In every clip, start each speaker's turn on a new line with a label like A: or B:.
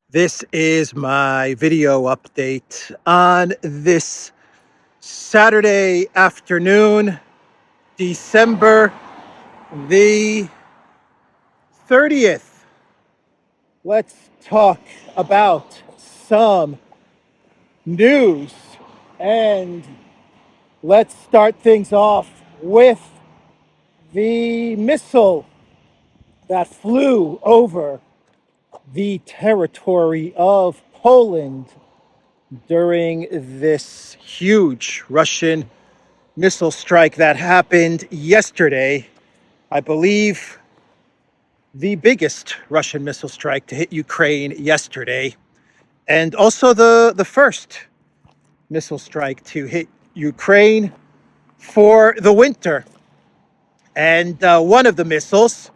A: This is my video update on this Saturday afternoon, December the 30th. Let's talk about some news, and let's start things off with the missile that flew over the territory of Poland during this huge Russian missile strike that happened yesterday. I believe the biggest Russian missile strike to hit Ukraine yesterday, and also the first missile strike to hit Ukraine for the winter. And one of the missiles,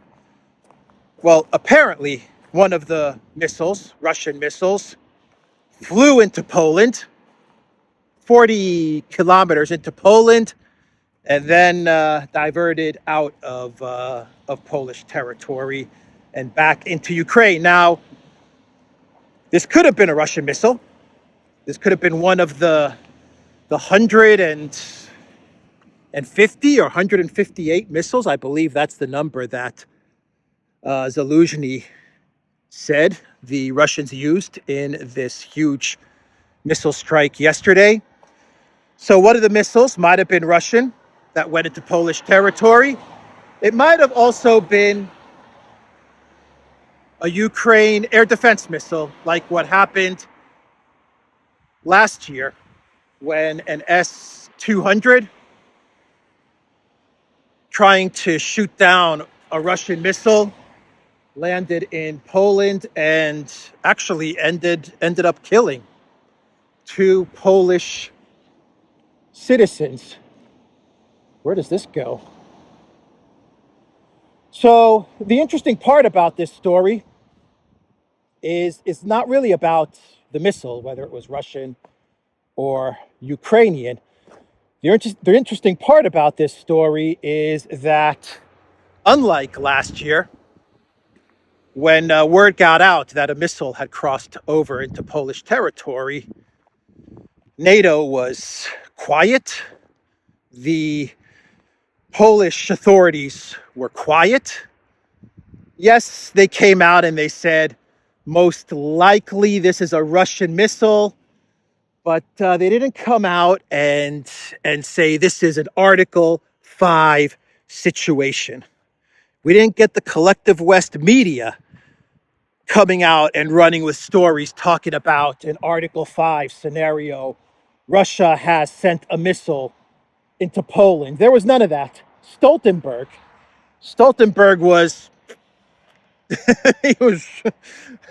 A: well, apparently one of the missiles, Russian missiles, flew into Poland, 40 kilometers into Poland, and then diverted out of Polish territory and back into Ukraine. Now, this could have been a Russian missile. This could have been one of the 150 or 158 missiles. I believe that's the number that Zelensky said the Russians used in this huge missile strike yesterday. So one of the missiles might have been Russian that went into Polish territory. It might have also been a Ukraine air defense missile, like what happened last year when an S-200 trying to shoot down a Russian missile landed in Poland and actually ended up killing 2 Polish citizens. Where does this go? So the interesting part about this story is it's not really about the missile, whether it was Russian or Ukrainian. The interesting part about this story is that, unlike last year, when word got out that a missile had crossed over into Polish territory, NATO was quiet. The Polish authorities were quiet. Yes, they came out and they said, most likely this is a Russian missile, but they didn't come out and say this is an Article 5 situation. We didn't get the collective West media coming out and running with stories talking about an Article 5 scenario. Russia has sent a missile into Poland. There was none of that. Stoltenberg was, he was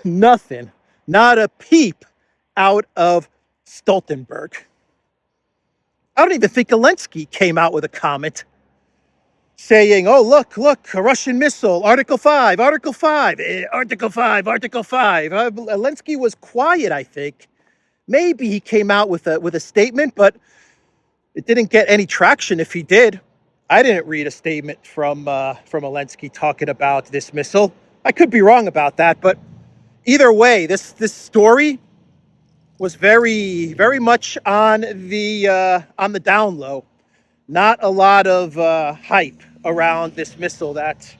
A: nothing, not a peep out of Stoltenberg. I don't even think Elensky came out with a comment saying, oh, look, a Russian missile, Article 5, Article 5, Article 5, Article 5. Elensky was quiet, I think. Maybe he came out with a statement, but it didn't get any traction if he did. I didn't read a statement from Elensky talking about this missile. I could be wrong about that, but either way, this story was very, very much on the down low. Not a lot of hype around this missile that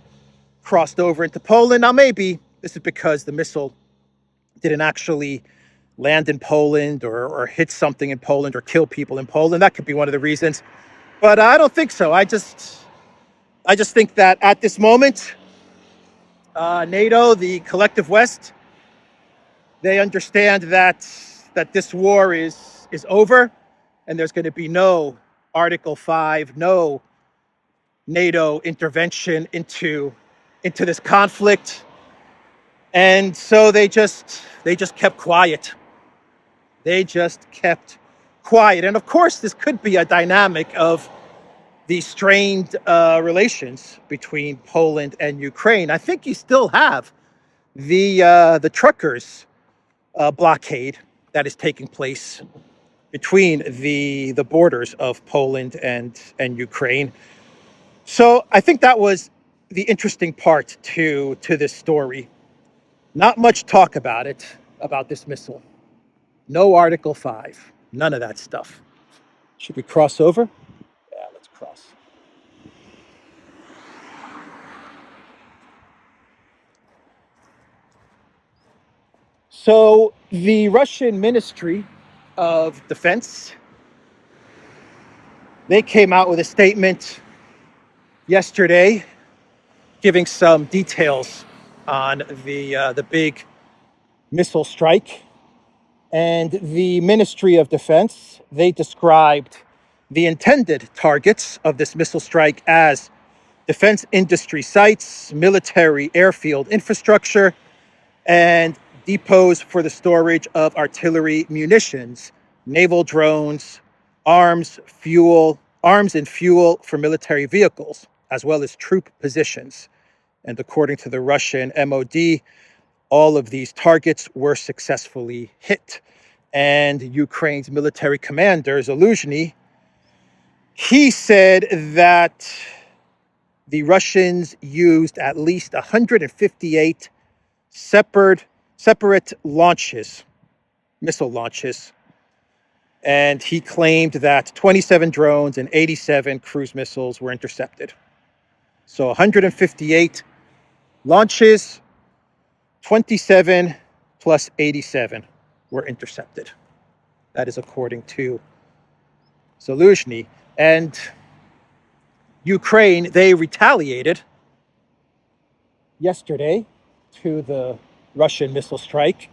A: crossed over into Poland. Now, maybe this is because the missile didn't actually land in Poland or hit something in Poland or kill people in Poland. That could be one of the reasons. But I don't think so. I just think that at this moment, NATO, the collective West, they understand that this war is over, and there's going to be no Article 5, no NATO intervention into this conflict. And so they just kept quiet. They just kept quiet. And of course, this could be a dynamic of the strained relations between Poland and Ukraine. I think you still have the truckers blockade that is taking place between the borders of Poland and Ukraine. So I think that was the interesting part to this story. Not much talk about it, about this missile. No Article 5, none of that stuff. Should we cross over? Yeah, let's cross. So the Russian Ministry of Defense, they came out with a statement yesterday giving some details on the big missile strike. And the Ministry of Defense, they described the intended targets of this missile strike as defense industry sites, military airfield infrastructure, and depots for the storage of artillery munitions, naval drones, arms and fuel for military vehicles, as well as troop positions. And according to the Russian MOD, all of these targets were successfully hit. And Ukraine's military commander, Zelensky, he said that the Russians used at least 158 separate launches, missile launches. And he claimed that 27 drones and 87 cruise missiles were intercepted. So 158 launches, 27 plus 87 were intercepted. That is according to Zelensky. And Ukraine, they retaliated yesterday to the Russian missile strike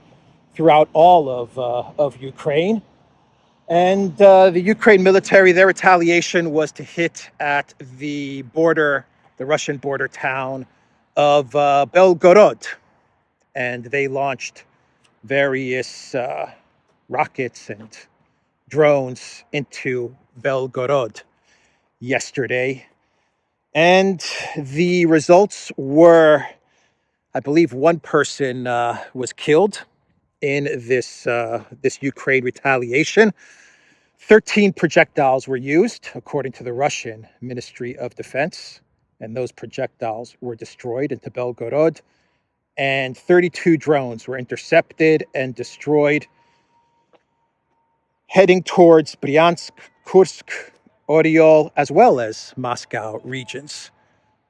A: throughout all of Ukraine. And the Ukraine military, their retaliation was to hit at the border, the Russian border town of Belgorod. And they launched various rockets and drones into Belgorod yesterday. And the results were, I believe one person was killed in this Ukraine retaliation. 13 projectiles were used, according to the Russian Ministry of Defense, and those projectiles were destroyed into Belgorod. And 32 drones were intercepted and destroyed, heading towards Bryansk, Kursk, Oryol, as well as Moscow regions.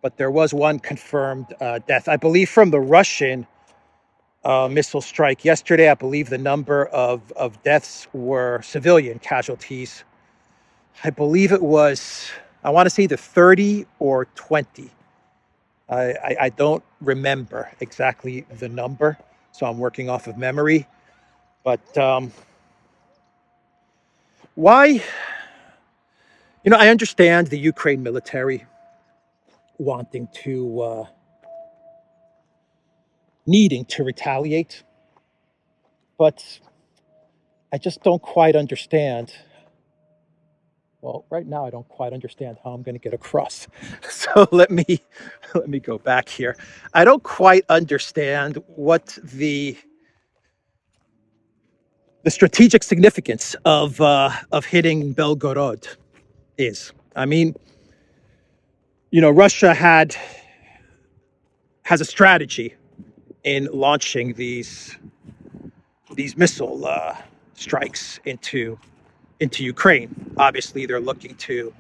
A: But there was one confirmed death, I believe, from the Russian missile strike yesterday. I believe the number of deaths were civilian casualties. I believe it was, I want to say either 30 or 20. I don't remember exactly the number, so I'm working off of memory. But why? I understand the Ukraine military wanting to, needing to retaliate, but I just don't quite understand. Well, right now I don't quite understand how I'm going to get across. So let me go back here. I don't quite understand what the strategic significance of hitting Belgorod is. I mean, Russia has a strategy in launching these missile strikes into Ukraine. Obviously, they're looking to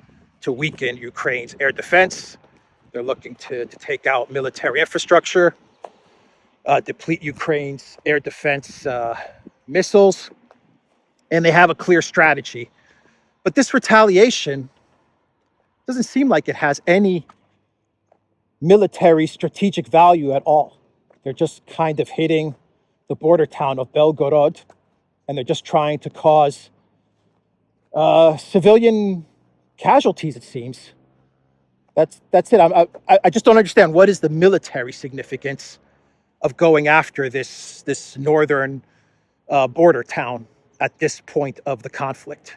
A: weaken Ukraine's air defense. They're looking to take out military infrastructure, deplete Ukraine's air defense missiles, and they have a clear strategy. But this retaliation doesn't seem like it has any military strategic value at all. They're just kind of hitting the border town of Belgorod, and they're just trying to cause civilian casualties, it seems. That's it. I just don't understand what is the military significance of going after this northern border town at this point of the conflict.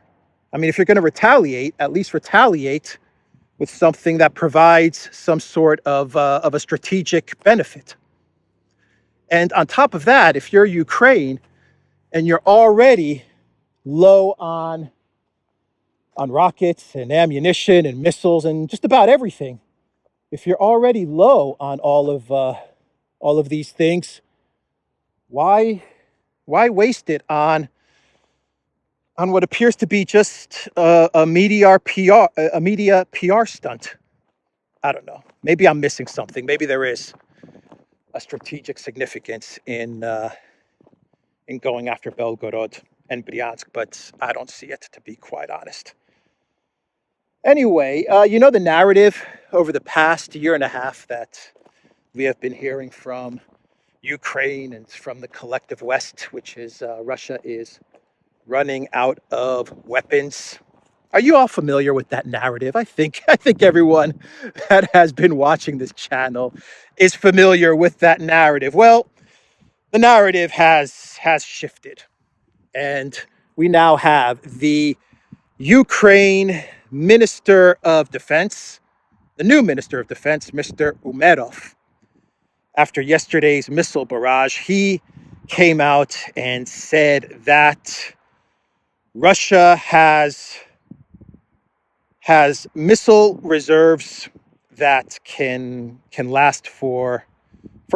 A: I mean, if you're going to retaliate, at least retaliate with something that provides some sort of a strategic benefit. And on top of that, if you're Ukraine and you're already low on rockets and ammunition and missiles and just about everything, if you're already low on all of these things, why waste it on what appears to be just a media PR stunt? I don't know. Maybe I'm missing something. Maybe there is a strategic significance in going after Belgorod and Bryansk, but I don't see it, to be quite honest. Anyway, the narrative over the past year and a half that we have been hearing from Ukraine and from the collective West, which is Russia is running out of weapons. Are you all familiar with that narrative? I think everyone that has been watching this channel is familiar with that narrative. Well, the narrative has shifted, and we now have the Ukraine Minister of Defense, the new Minister of Defense, Mr. Umerov. After yesterday's missile barrage, he came out and said that Russia has missile reserves that can last for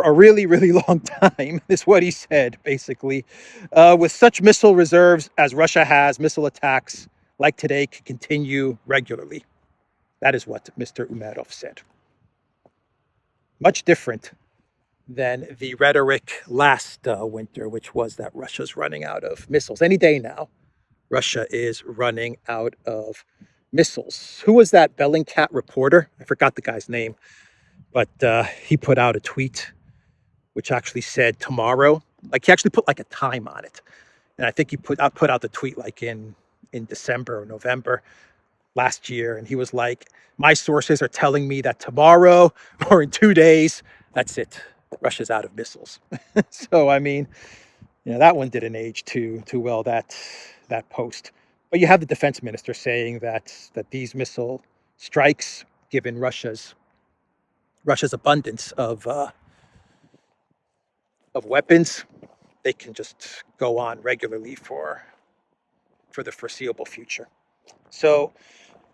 A: a really, really long time, is what he said, basically. With such missile reserves as Russia has, missile attacks like today can continue regularly. That is what Mr. Umerov said. Much different than the rhetoric last winter, which was that Russia's running out of missiles. Any day now, Russia is running out of missiles. Who was that Bellingcat reporter? I forgot the guy's name, but he put out a tweet which actually said tomorrow. Like, he actually put like a time on it, and I think he put out the tweet like in December or November last year, and he was like, "My sources are telling me that tomorrow or in 2 days, that's it. Russia's out of missiles." So I mean, that one didn't age too well, that post. But you have the defense minister saying that these missile strikes, given Russia's abundance of weapons, they can just go on regularly for the foreseeable future. So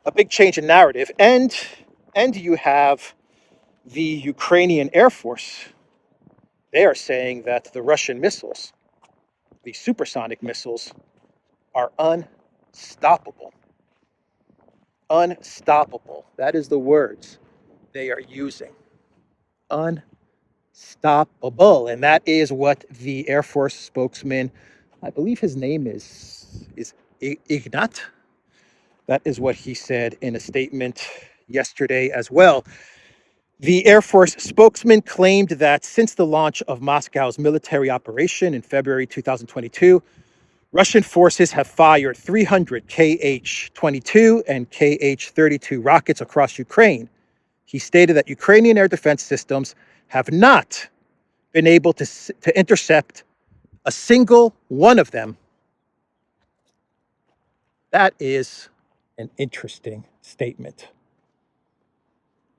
A: a big change in narrative, and you have the Ukrainian Air Force. They are saying that the Russian missiles, the supersonic missiles, are unstoppable. Unstoppable. That is the words they are using. Unstoppable. And that is what the Air Force spokesman, I believe his name is Ignat. That is what he said in a statement yesterday as well. The Air Force spokesman claimed that since the launch of Moscow's military operation in February 2022, Russian forces have fired 300 Kh-22 and Kh-32 rockets across Ukraine. He stated that Ukrainian air defense systems have not been able to intercept a single one of them. That is an interesting statement,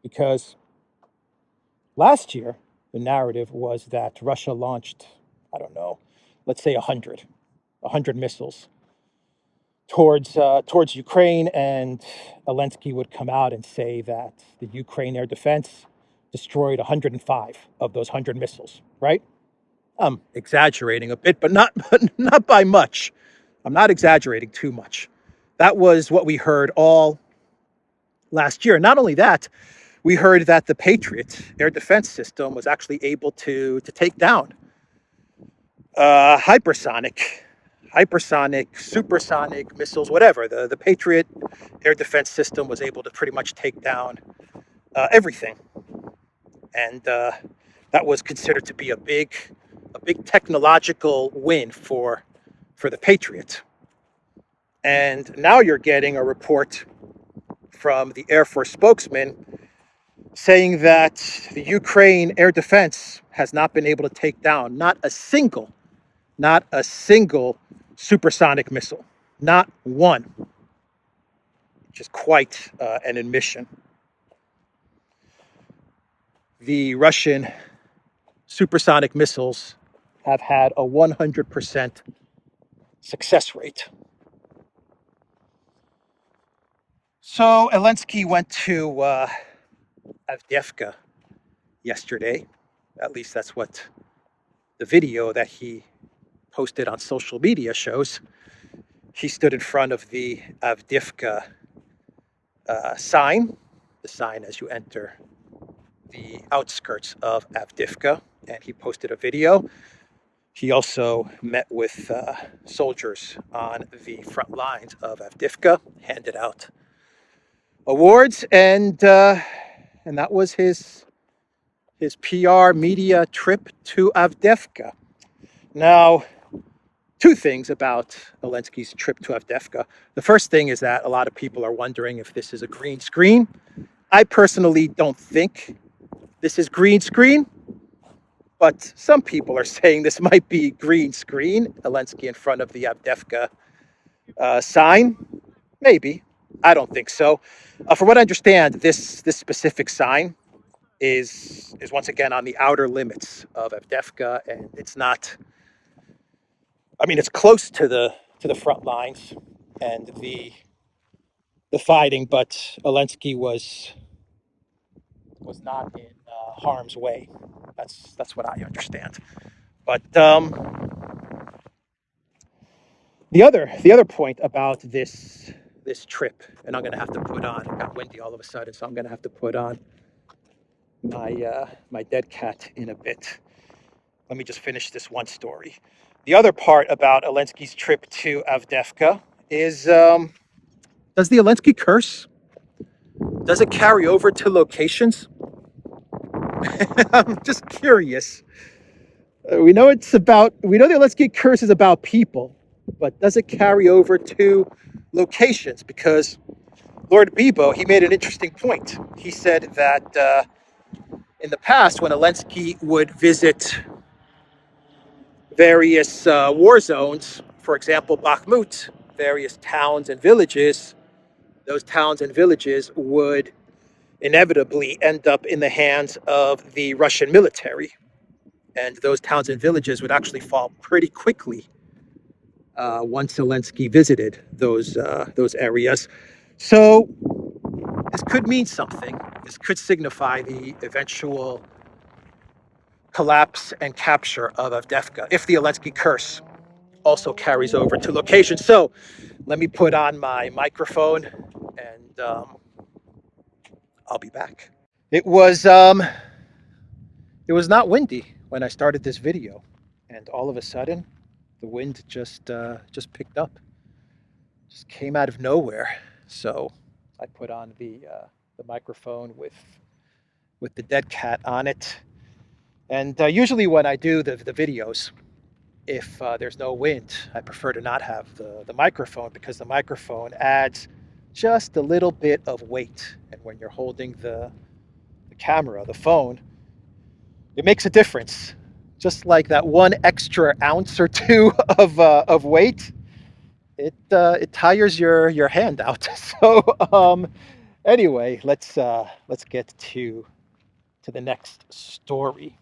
A: because last year the narrative was that Russia launched, I don't know, let's say 100 missiles towards Ukraine, and Elensky would come out and say that the Ukraine air defense destroyed 105 of those 100 missiles, right? I'm exaggerating a bit, but not by much. I'm not exaggerating too much. That was what we heard all last year. Not only that, we heard that the Patriot air defense system was actually able to take down hypersonic, supersonic missiles, whatever. The Patriot air defense system was able to pretty much take down everything. And that was considered to be a big technological win for the Patriot. And now you're getting a report from the Air Force spokesman saying that the Ukraine air defense has not been able to take down not a single supersonic missile, not one, which is quite an admission. The Russian supersonic missiles have had a 100% success rate. So Elensky went to Avdeyevka yesterday. At least that's what the video that he posted on social media shows. He stood in front of the Avdeyevka sign, the sign as you enter the outskirts of Avdeyevka, and he posted a video. He also met with soldiers on the front lines of Avdeyevka, handed out awards, and that was his PR media trip to Avdeyevka. Now, two things about Elensky's trip to Avdeyevka. The first thing is that a lot of people are wondering if this is a green screen. I personally don't think this is green screen, but some people are saying this might be green screen. Elensky in front of the Avdeyevka sign. Maybe. I don't think so. From what I understand, this specific sign is once again on the outer limits of Avdeyevka, and it's not. I mean, it's close to the front lines and the fighting, but Elensky was not in harm's way. That's what I understand. But the other point about this trip, and I'm going to have to put on. It got windy all of a sudden, so I'm going to have to put on my dead cat in a bit. Let me just finish this one story. The other part about Elensky's trip to Avdeyevka is, does the Elensky curse? Does it carry over to locations? I'm just curious. We know the Elensky curse is about people, but does it carry over to locations? Because Lord Bibo, he made an interesting point. He said that in the past, when Elensky would visit various war zones, for example, Bakhmut, various towns and villages, those towns and villages would inevitably end up in the hands of the Russian military. And those towns and villages would actually fall pretty quickly once Zelensky visited those areas. So this could mean something. This could signify the eventual collapse and capture of Avdeyevka if the Elensky curse also carries over to locations. So let me put on my microphone and I'll be back. It was not windy when I started this video, and all of a sudden the wind just picked up, just came out of nowhere. So I put on the microphone with the dead cat on it. And usually when I do the videos, if there's no wind, I prefer to not have the microphone, because the microphone adds just a little bit of weight. And when you're holding the camera, the phone, it makes a difference. Just like that one extra ounce or two of weight, it tires your hand out. So anyway, let's get to the next story.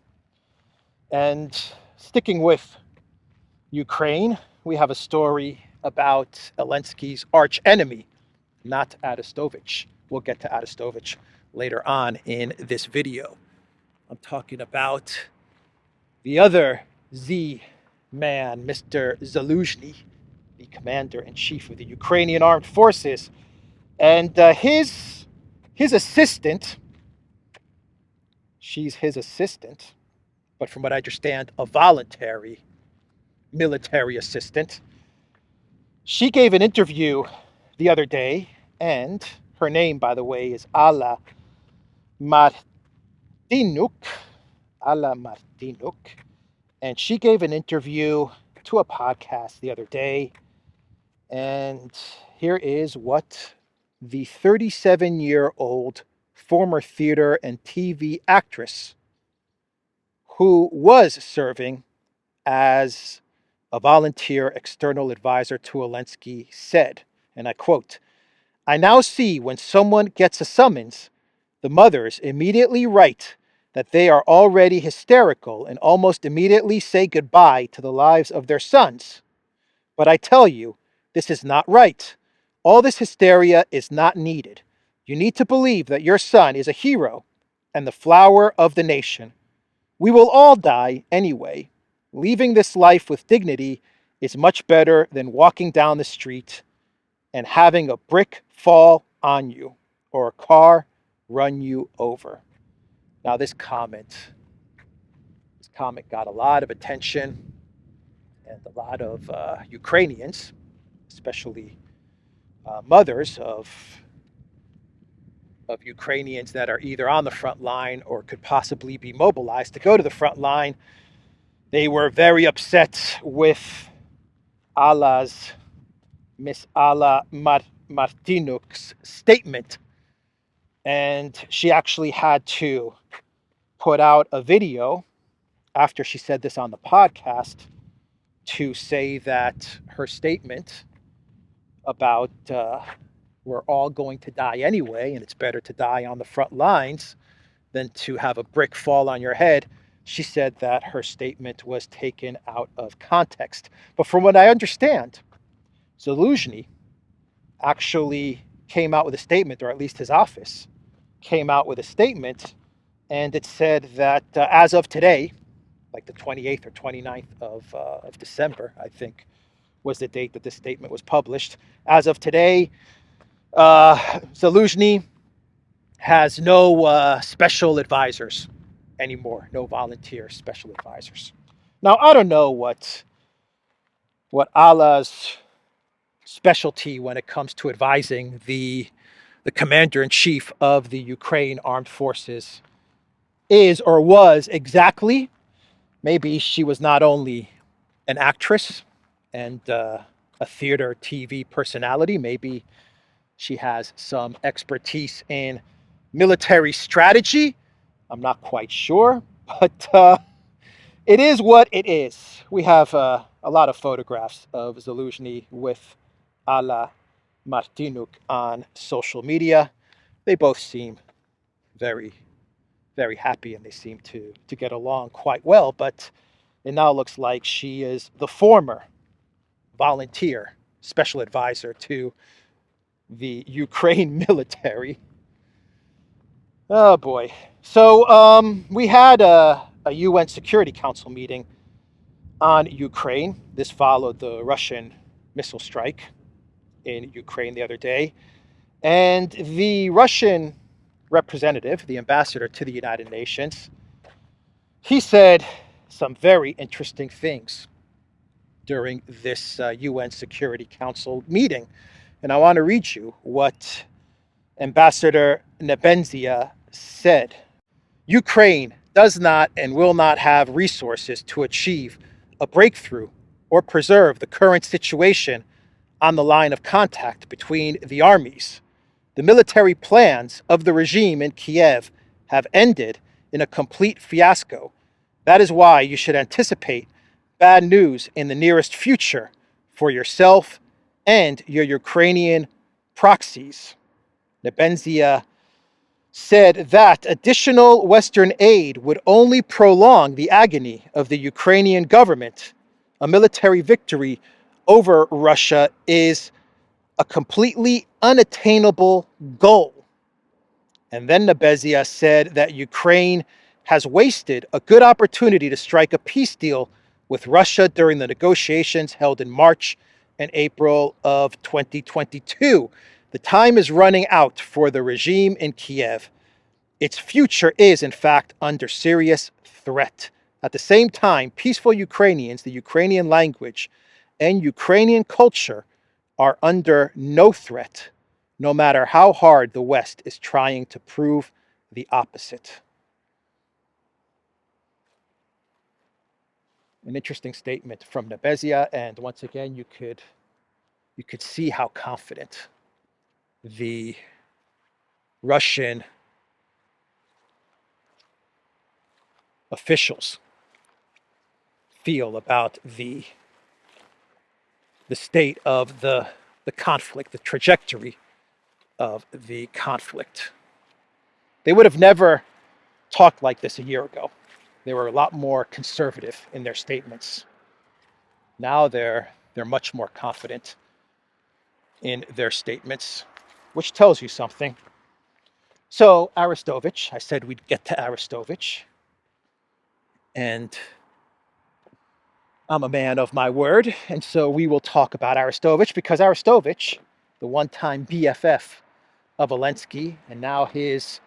A: And sticking with Ukraine, we have a story about Elensky's arch enemy, not Arestowicz. We'll get to Arestowicz later on in this video. I'm talking about the other Z man, Mr. Zaluzhny, the commander-in-chief of the Ukrainian armed forces, and his assistant. She's his assistant, but from what I understand, a voluntary military assistant. She gave an interview the other day, and her name, by the way, is Alla Martinuk. And she gave an interview to a podcast the other day. And here is what the 37-year-old former theater and TV actress, who was serving as a volunteer external advisor to Elensky, said, and I quote, "I now see when someone gets a summons, the mothers immediately write that they are already hysterical and almost immediately say goodbye to the lives of their sons. But I tell you, this is not right. All this hysteria is not needed. You need to believe that your son is a hero and the flower of the nation. We will all die anyway. Leaving this life with dignity is much better than walking down the street and having a brick fall on you or a car run you over. Now, this comment got a lot of attention, and a lot of Ukrainians, especially mothers of Ukrainians that are either on the front line or could possibly be mobilized to go to the front line, they were very upset with Miss Ala Martinuk's statement. And she actually had to put out a video after she said this on the podcast to say that her statement about we're all going to die anyway, and it's better to die on the front lines than to have a brick fall on your head. She said that her statement was taken out of context. But from what I understand, Zelensky actually came out with a statement, or at least his office came out with a statement, and it said that as of today, like the 28th or 29th of December, I think, was the date that this statement was published. As of today, Zelensky has no special advisors anymore, no volunteer special advisors. Now, I don't know what Allah's specialty when it comes to advising the commander-in-chief of the Ukraine Armed Forces is or was exactly. Maybe she was not only an actress and a theater TV personality, maybe she has some expertise in military strategy. I'm not quite sure, but it is what it is. We have a lot of photographs of Zelensky with Ala Martinuk on social media. They both seem very, very happy, and they seem to get along quite well, but it now looks like she is the former volunteer special advisor to the Ukraine military. Oh boy. So we had a UN Security Council meeting on Ukraine. This followed the Russian missile strike in Ukraine the other day. And the Russian representative, the ambassador to the United Nations, he said some very interesting things during this UN Security Council meeting. And I want to read you what Ambassador Nebenzia said. Ukraine does not and will not have resources to achieve a breakthrough or preserve the current situation on the line of contact between the armies. The military plans of the regime in Kiev have ended in a complete fiasco. That is why you should anticipate bad news in the nearest future for yourself and your Ukrainian proxies. Nebenzia said that additional Western aid would only prolong the agony of the Ukrainian government. A military victory over Russia is a completely unattainable goal. And then Nebenzia said that Ukraine has wasted a good opportunity to strike a peace deal with Russia during the negotiations held in March and April of 2022. The time is running out for the regime in Kiev. Its future is, in fact, under serious threat. At the same time, peaceful Ukrainians, the Ukrainian language, and Ukrainian culture are under no threat, no matter how hard the West is trying to prove the opposite. An interesting statement from Nebenzia, and once again, you could see how confident the Russian officials feel about the state of the conflict, the trajectory of the conflict. They would have never talked like this a year ago. They were a lot more conservative in their statements. Now they're much more confident in their statements, which tells you something. So Arestovich, I said we'd get to Arestovich, and I'm a man of my word, and so we will talk about Arestovich, because Arestovich, the one-time BFF of Elensky, and now his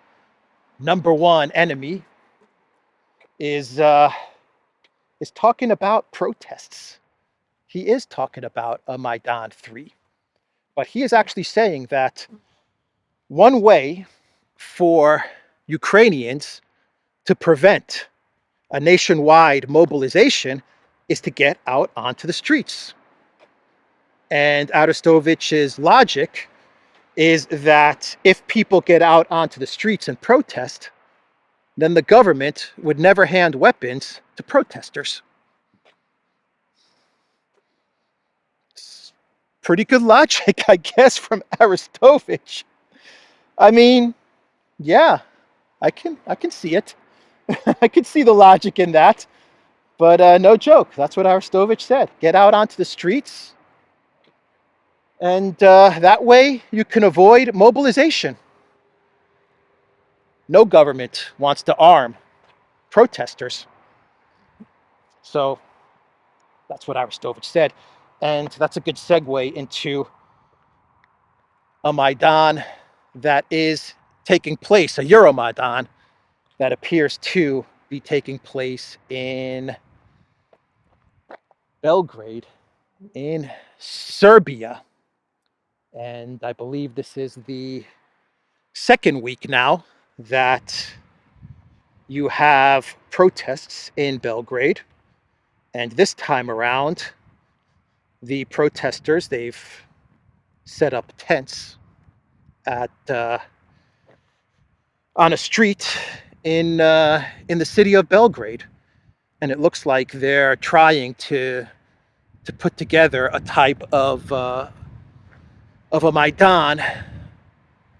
A: number one enemy, is talking about protests. He is talking about a Maidan 3, but he is actually saying that one way for Ukrainians to prevent a nationwide mobilization is to get out onto the streets. And Aristovich's logic is that if people get out onto the streets and protest, then the government would never hand weapons to protesters. It's pretty good logic, I guess, from Arestovich. I mean, yeah, I can see it. I can see the logic in that. But no joke, that's what Arestovich said. Get out onto the streets, and that way you can avoid mobilization. No government wants to arm protesters. So that's what Arestovich said. And that's a good segue into a Maidan that is taking place, a Euromaidan that appears to be taking place in Belgrade, in Serbia. And I believe this is the second week now that you have protests in Belgrade. And this time around, the protesters, they've set up tents at on a street in the city of Belgrade, and it looks like they're trying to put together a type of a Maidan,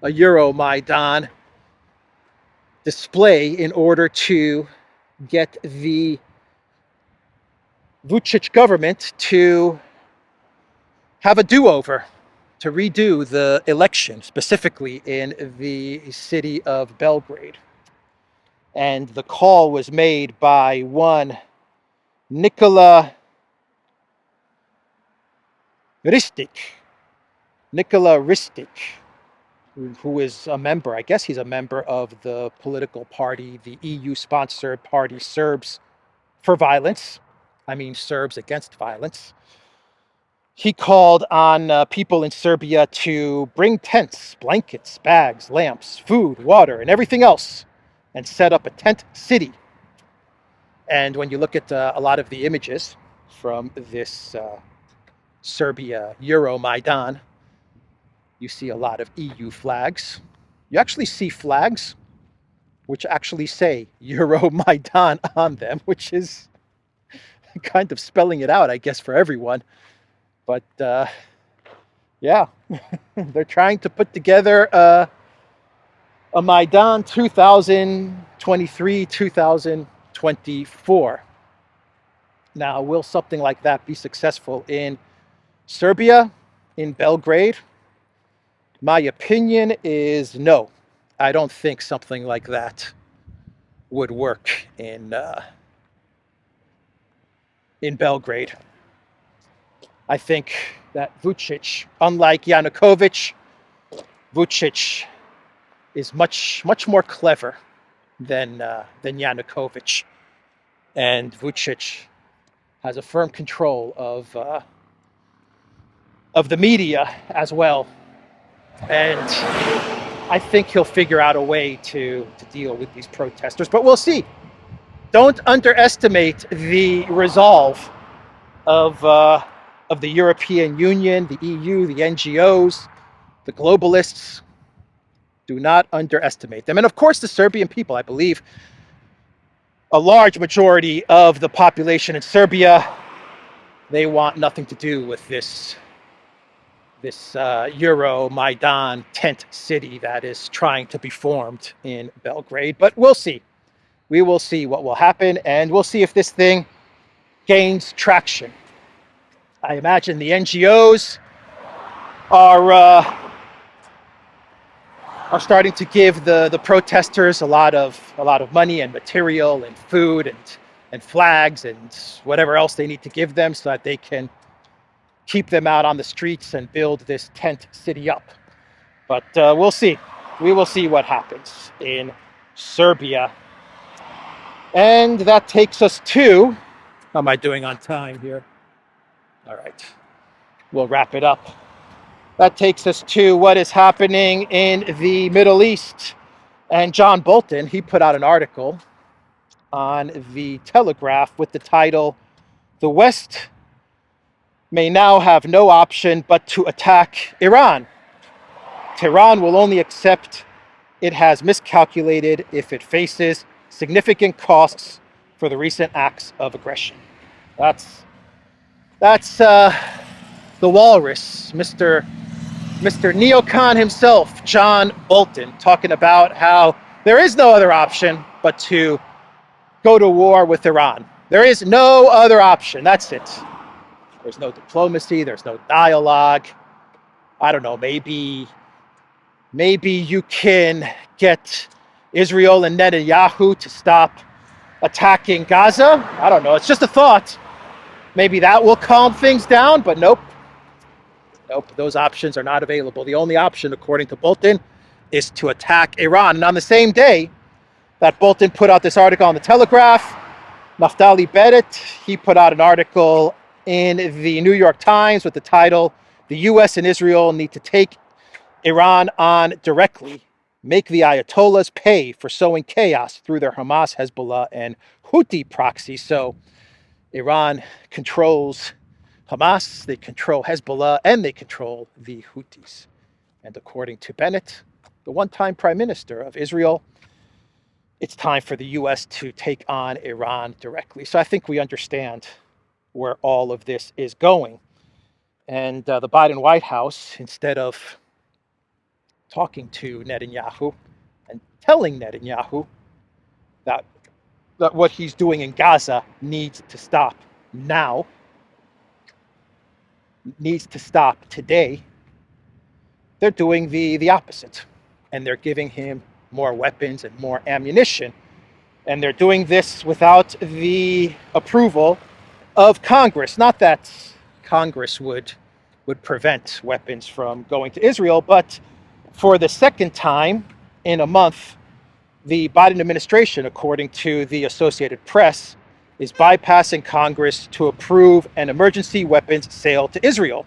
A: a Euromaidan display in order to get the Vučić government to have a do-over, to redo the election, specifically in the city of Belgrade. And the call was made by one Nikola Ristic, who is a member, I guess he's a member of the political party, the EU-sponsored party Serbs for Violence. I mean, Serbs Against Violence. He called on people in Serbia to bring tents, blankets, bags, lamps, food, water, and everything else, and set up a tent city. And when you look at a lot of the images from this Serbia Euromaidan, you see a lot of EU flags. You actually see flags which actually say Euromaidan on them, which is kind of spelling it out, I guess, for everyone. But yeah, they're trying to put together a Maidan 2023, 2024. Now, will something like that be successful in Serbia, in Belgrade? My opinion is no. I don't think something like that would work in Belgrade. I think that Vučić, unlike Yanukovych, Vučić is much more clever than Yanukovych, and Vučić has a firm control of the media as well, and I think he'll figure out a way to deal with these protesters. But we'll see. Don't underestimate the resolve of the European Union, the EU, the NGOs, the globalists. Do not underestimate them. And of course, the Serbian people. I believe a large majority of the population in Serbia, they want nothing to do with this Euromaidan tent city that is trying to be formed in Belgrade. But we'll see. We will see what will happen, and we'll see if this thing gains traction. I imagine the NGOs are are starting to give the protesters a lot of money and material and food and flags and whatever else they need to give them so that they can keep them out on the streets and build this tent city up. But we'll see. We will see what happens in Serbia. And that takes us to, how am I doing on time here? All right, we'll wrap it up. That takes us to what is happening in the Middle East. And John Bolton, he put out an article on the Telegraph with the title, "The West may now have no option but to attack Iran. Tehran will only accept it has miscalculated if it faces significant costs for the recent acts of aggression." That's the walrus, Mr. Neocon himself, John Bolton, talking about how there is no other option but to go to war with Iran. There is no other option. That's it. There's no diplomacy. There's no dialogue. I don't know. Maybe you can get Israel and Netanyahu to stop attacking Gaza. I don't know. It's just a thought. Maybe that will calm things down, but nope. Nope, those options are not available. The only option, according to Bolton, is to attack Iran. And on the same day that Bolton put out this article on the Telegraph, Naftali Bennett, he put out an article in the New York Times with the title, "The US and Israel need to take Iran on directly, make the Ayatollahs pay for sowing chaos through their Hamas, Hezbollah, and Houthi proxies." So Iran controls Hamas, they control Hezbollah, and they control the Houthis. And according to Bennett, the one-time prime minister of Israel, it's time for the US to take on Iran directly. So I think we understand where all of this is going. And the Biden White House, instead of talking to Netanyahu and telling Netanyahu that what he's doing in Gaza needs to stop now, needs to stop today, they're doing the opposite. And they're giving him more weapons and more ammunition. And they're doing this without the approval of Congress. Not that Congress would prevent weapons from going to Israel, but for the second time in a month, the Biden administration, according to the Associated Press, is bypassing Congress to approve an emergency weapons sale to Israel,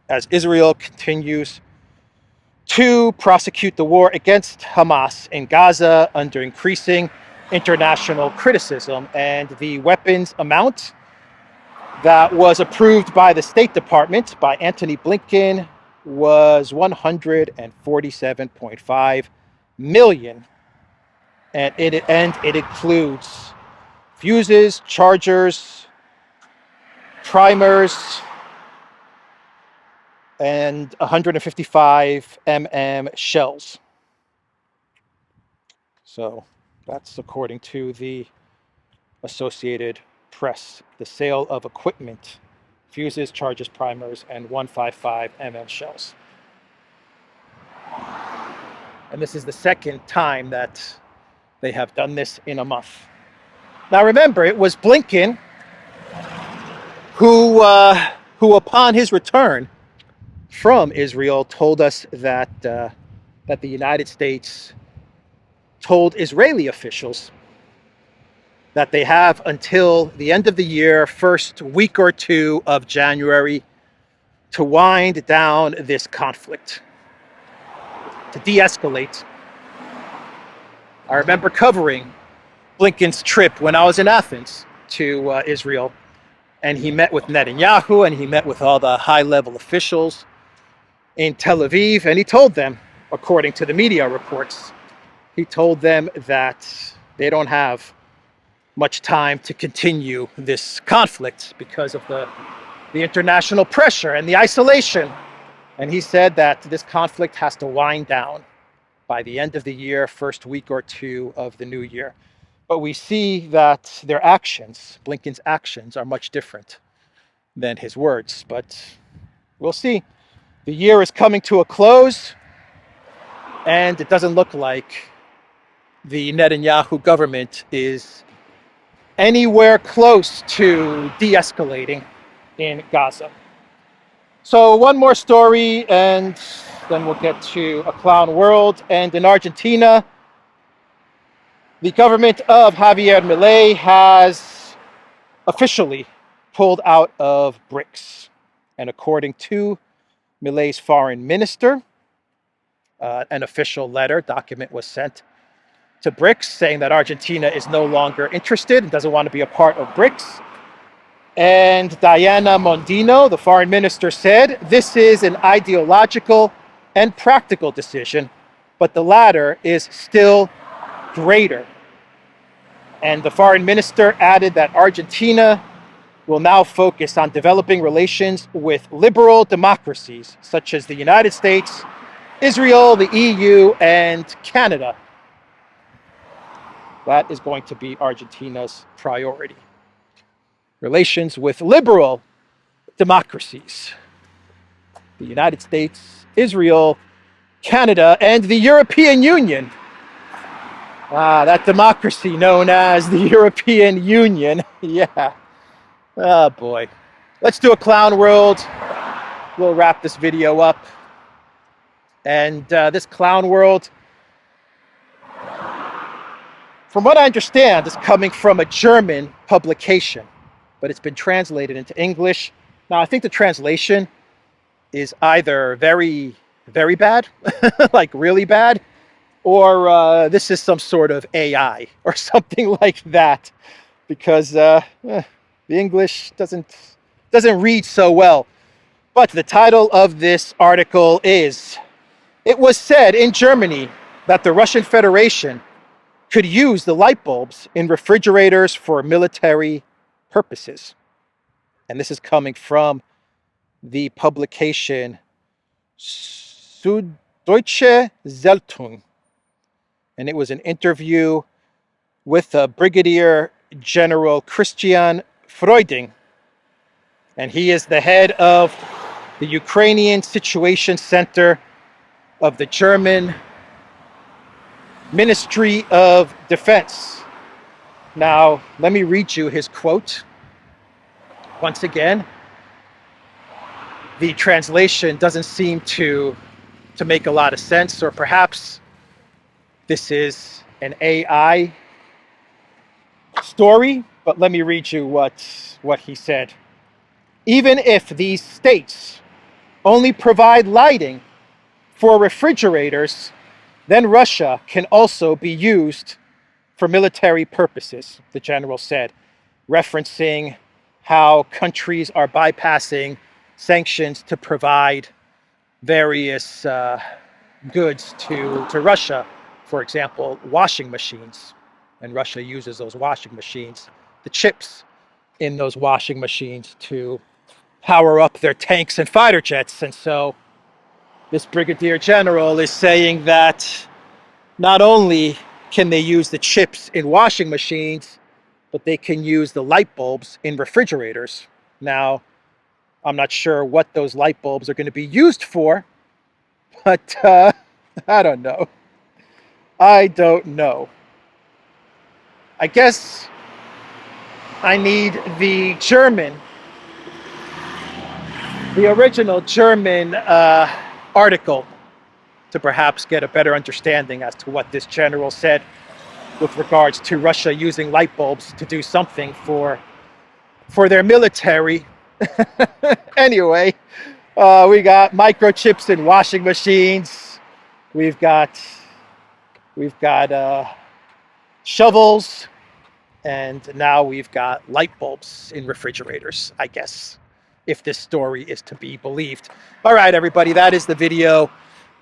A: as Israel continues to prosecute the war against Hamas in Gaza under increasing international criticism. And the weapons amount that was approved by the State Department by Antony Blinken was $147.5 million. And it includes fuses, chargers, primers, and 155 shells. So that's according to the Associated Press. The sale of equipment, fuses, chargers, primers, and 155 shells. And this is the second time that they have done this in a month. Now remember, it was Blinken who upon his return from Israel told us that the United States told Israeli officials that they have until the end of the year, first week or two of January, to wind down this conflict, to de-escalate. I remember covering Blinken's trip when I was in Athens to Israel, and he met with Netanyahu and he met with all the high-level officials in Tel Aviv, and he told them, according to the media reports, he told them that they don't have much time to continue this conflict because of the international pressure and the isolation. And he said that this conflict has to wind down by the end of the year, first week or two of the new year. But we see that their actions, Blinken's actions, are much different than his words. But we'll see. The year is coming to a close. And it doesn't look like the Netanyahu government is anywhere close to de-escalating in Gaza. So one more story, and then we'll get to a clown world. And in Argentina, the government of Javier Milei has officially pulled out of BRICS. And according to Milei's foreign minister, an official document was sent to BRICS saying that Argentina is no longer interested and doesn't want to be a part of BRICS. And Diana Mondino, the foreign minister, said, this is an ideological and practical decision, but the latter is still greater. And the foreign minister added that Argentina will now focus on developing relations with liberal democracies such as the United States, Israel, the EU, and Canada. That is going to be Argentina's priority. Relations with liberal democracies. The United States, Israel, Canada, and the European Union. That democracy known as the European Union. Yeah. Oh boy. Let's do a clown world. We'll wrap this video up. And this clown world, from what I understand, is coming from a German publication, but it's been translated into English. Now, I think the translation is either very, very bad, like really bad, or this is some sort of AI or something like that, because the English doesn't read so well. But the title of this article is, it was said in Germany that the Russian Federation could use the light bulbs in refrigerators for military purposes. And this is coming from the publication Süddeutsche Zeitung. And it was an interview with Brigadier General Christian Freuding. And he is the head of the Ukrainian Situation Center of the German Ministry of Defense. Now, let me read you his quote. Once again, the translation doesn't seem to make a lot of sense, or perhaps this is an AI story, but let me read you what he said. Even if these states only provide lighting for refrigerators, then Russia can also be used for military purposes, the general said, referencing how countries are bypassing sanctions to provide various goods to Russia. For example, washing machines. And Russia uses those washing machines, the chips in those washing machines, to power up their tanks and fighter jets. And so this brigadier general is saying that not only can they use the chips in washing machines, but they can use the light bulbs in refrigerators. Now, I'm not sure what those light bulbs are going to be used for, but I don't know. I don't know. I guess I need the original German article to perhaps get a better understanding as to what this general said with regards to Russia using light bulbs to do something for their military. Anyway, we got microchips in washing machines. We've got shovels, and now we've got light bulbs in refrigerators, I guess, if this story is to be believed. All right, everybody, that is the video.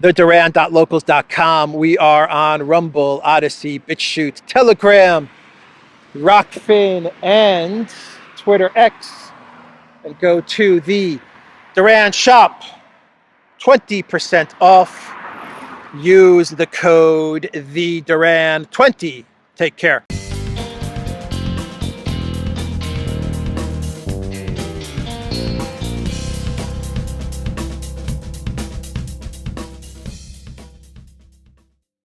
A: theduran.locals.com. We are on Rumble, Odyssey, BitChute, Telegram, Rockfin, and Twitter X. And go to the Duran shop, 20% off. Use the code TheDuran20. Take care.